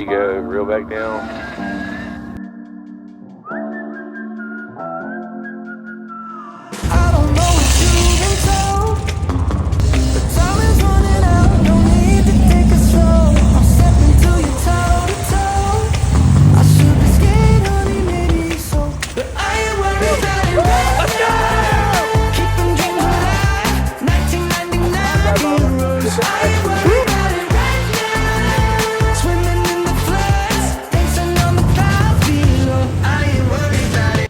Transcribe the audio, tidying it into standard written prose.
You go reel back down. I don't know what you've been told, but time is running out. No need to take it slow. I'm stepping to you toe to toe. I should be scared, honey, maybe so, but I ain't worried about it right now. Keep them dreams alive. 1999 heroes. I ain't